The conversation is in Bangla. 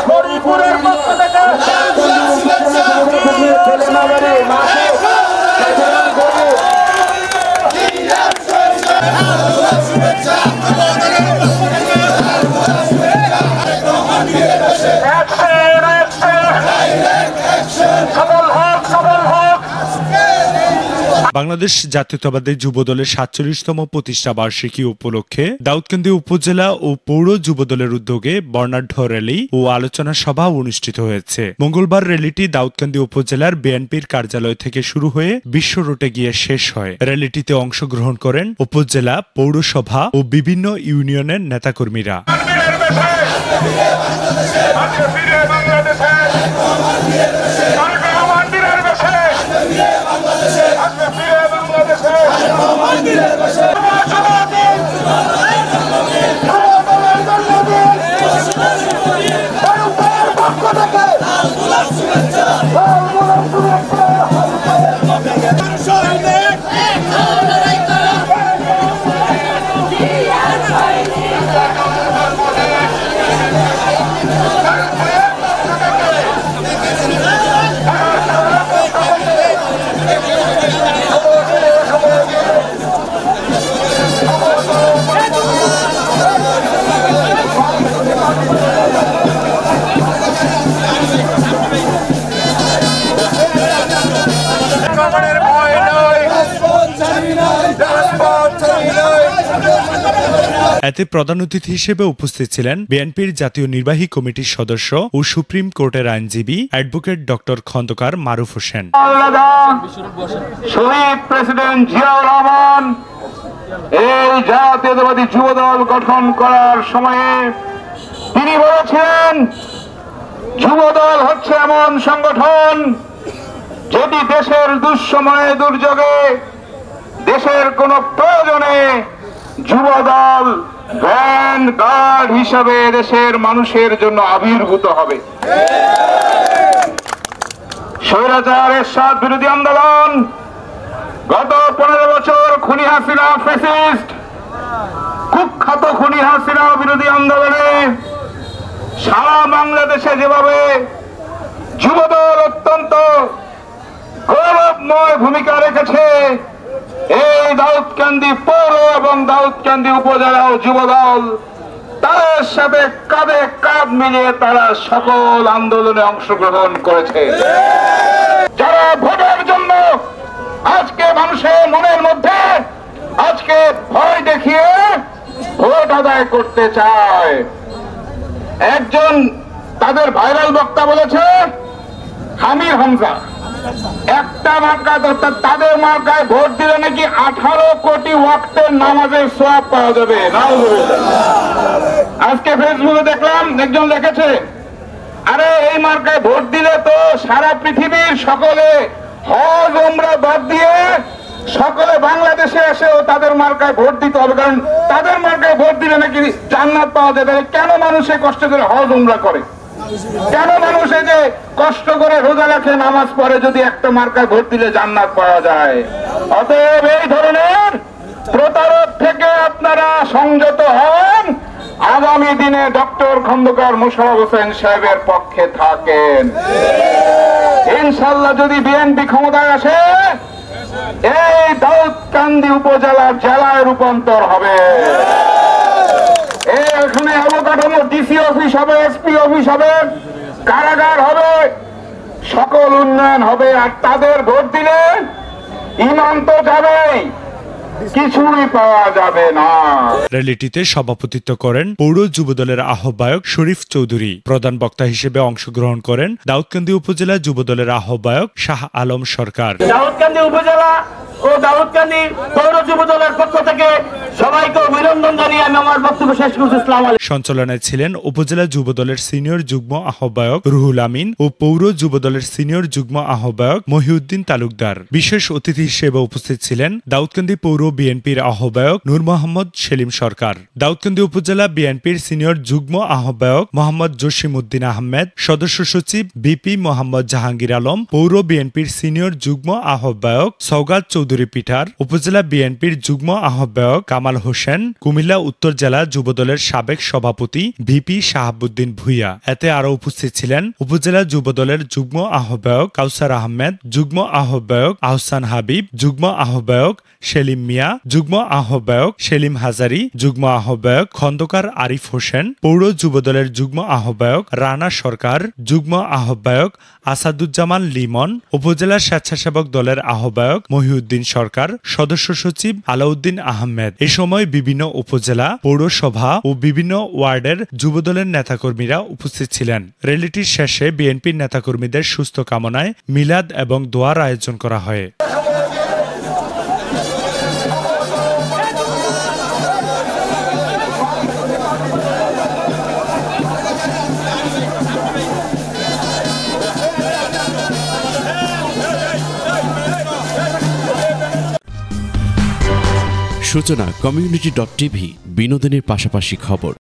হরিপুরের পক্ষ থেকে বাংলাদেশ জাতীয়তাবাদী যুবদলের ৪৭তম প্রতিষ্ঠা বার্ষিকী উপলক্ষে দাউদকান্দি উপজেলা ও পৌর যুবদলের উদ্যোগে বর্ণাঢ্য র্যালি ও আলোচনা সভা অনুষ্ঠিত হয়েছে। মঙ্গলবার র্যালিটি দাউদকান্দি উপজেলার বিএনপির কার্যালয় থেকে শুরু হয়ে বিশ্ব রোডে গিয়ে শেষ হয়। র্যালিটিতে অংশগ্রহণ করেন উপজেলা, পৌরসভা ও বিভিন্ন ইউনিয়নের নেতাকর্মীরা। এতে প্রধান অতিথি হিসেবে উপস্থিত ছিলেন বিএনপির জাতীয় নির্বাহী কমিটির সদস্য ও সুপ্রিম কোর্টের আইনজীবী অ্যাডভোকেট ডক্টর খন্দকার মারুফ হোসেন। শহীদ প্রেসিডেন্ট জিয়াউর রহমান এই জাতীয়তাবাদী যুবদল গঠন করার সময়ে তিনি বলেছিলেন, যুবদল হচ্ছে এমন সংগঠন যেটি দেশের দুঃসময়ে দুর্যোগে, দেশের কোন প্রয়োজনে যুবদল ভ্যান গার্ড হিসাবে দেশের মানুষের জন্য আবির্ভূত হবে। স্বৈরাচার এরশাদ বিরোধী আন্দোলন, গত 15 বছর খুনি হাসিনা ফ্যাসিস্ট কুখ্যাত খুনি হাসিনা বিরোধী আন্দোলনে সারা বাংলাদেশে যেভাবে যুবদল অত্যন্ত গৌরবময় ভূমিকা রেখেছে, এই দাউদকান্দি পৌর এবং দাউদকান্দি উপজেলাও যুবদল তার সাথে কাঁধে কাঁধ মিলিয়ে তারা সকল আন্দোলনে অংশগ্রহণ করেছে। যারা ভোটের জন্য আজকে মানুষের মনের মধ্যে আজকে ভয় দেখিয়ে ভোট আদায় করতে চায়, একজন তাদের ভাইরাল বক্তা বলেছে আমির হামজা একটা মার্কা, তাদের মার্কায় ভোট দিলে নাকি 18 কোটি ওয়াক্তের নামাজের সওয়াব পাওয়া যাবে। আজকে ফেসবুকে দেখলাম একজন লিখেছে, আরে এই মার্কায় ভোট দিলে তো সারা পৃথিবীর সকলে হজ উমরা বাদ দিয়ে সকলে বাংলাদেশে এসেও তাদের মার্কায় ভোট দিতে হবে, কারণ তাদের মার্কায় ভোট দিলে নাকি জান্নাত পাওয়া যাবে। কেন মানুষে কষ্ট করে হজ উমরা করে, কেন মানুষ এই যে কষ্ট করে রোজা রাখে, নামাজ পড়ে, যদি একটা মার্কায় ভোট দিলে জান্নাত পাওয়া যায়? অতএব এই ধরনের প্রতারক থেকে আপনারা সংযত হন, আগামী দিনে ডক্টর খন্দকার মোশাররফ হোসেন সাহেবের পক্ষে থাকেন। ইনশাআল্লাহ যদি বিএনপি ক্ষমতায় আসে, এই দাউদকান্দি উপজেলার জেলায় রূপান্তর হবে। এখানে অবকাঠামো ডিসি অফিস হবে, এসপি অফিস হবে, কারাগার হবে, সকল উন্নয়ন হবে। আর তাদের ভোট দিলে ইমান তো যাবেই, কিছুই পাওয়া যাবে না। র্যালিটিতে সভাপতিত্ব করেন পৌর যুবদলের আহ্বায়ক শরীফ চৌধুরী। প্রধান বক্তা হিসেবে অংশগ্রহণ করেন দাউদকান্দি উপজেলা যুবদলের আহ্বায়ক শাহ আলম সরকার। দাউদকান্দি উপজেলা ও দাউদকান্দি পৌর যুবদলের পক্ষ থেকে সবাইকে অভিনন্দন জানিয়ে আমি আমার বক্তব্য শেষ করছি। আসসালামু আলাইকুম। সঞ্চালনায় ছিলেন উপজেলা যুবদলের সিনিয়র যুগ্ম আহ্বায়ক রুহুল আমিন ও পৌর যুবদলের সিনিয়র যুগ্ম আহ্বায়ক মহিউদ্দিন তালুকদার। বিশেষ অতিথি হিসেবে উপস্থিত ছিলেন দাউদকান্দি পৌর বিএনপির আহ্বায়ক নূর মোহাম্মদ সেলিম সরকার, দাউদকান্দি উপজেলা বিএনপির সিনিয়র যুগ্ম আহ্বায়ক মোহাম্মদ জসিম উদ্দিন আহমেদ, সদস্য সচিব বিপি মোহাম্মদ জাহাঙ্গীর আলম, পৌর বিএনপির সিনিয়র যুগ্ম আহ্বায়ক সওগাত চৌধুরী পিঠার, উপজেলা বিএনপির যুগ্ম আহ্বায়ক কামাল হোসেন, কুমিল্লা উত্তর জেলা যুবদলের সাবেক সভাপতি ভিপি শাহাবুদ্দিন ভুইয়া। এতে আরও উপস্থিত ছিলেন উপজেলা যুবদলের যুগ্ম আহ্বায়ক কাউসার আহমেদ, যুগ্ম আহ্বায়ক আহসান হাবিব, যুগ্ম আহ্বায়ক সেলিম মিয়া, যুগ্ম আহ্বায়ক সেলিম হাজারি, যুগ্ম আহ্বায়ক খন্দকার আরিফ হোসেন, পৌর যুবদলের যুগ্ম আহ্বায়ক রানা সরকার, যুগ্ম আহ্বায়ক আসাদুজ্জামান লিমন, উপজেলা স্বেচ্ছাসেবক দলের আহ্বায়ক মহিউদ্দিন সরকার, সদস্য সচিব আলাউদ্দিন আহমেদ। এ সময় বিভিন্ন উপজেলা, পৌরসভা ও বিভিন্ন ওয়ার্ডের যুবদলের নেতাকর্মীরা উপস্থিত ছিলেন। র্যালিটির শেষে বিএনপির নেতাকর্মীদের সুস্থ কামনায় মিলাদ এবং দোয়ার আয়োজন করা হয়। সূচনা community.tv বিনোদনের পাশাপাশি খবর।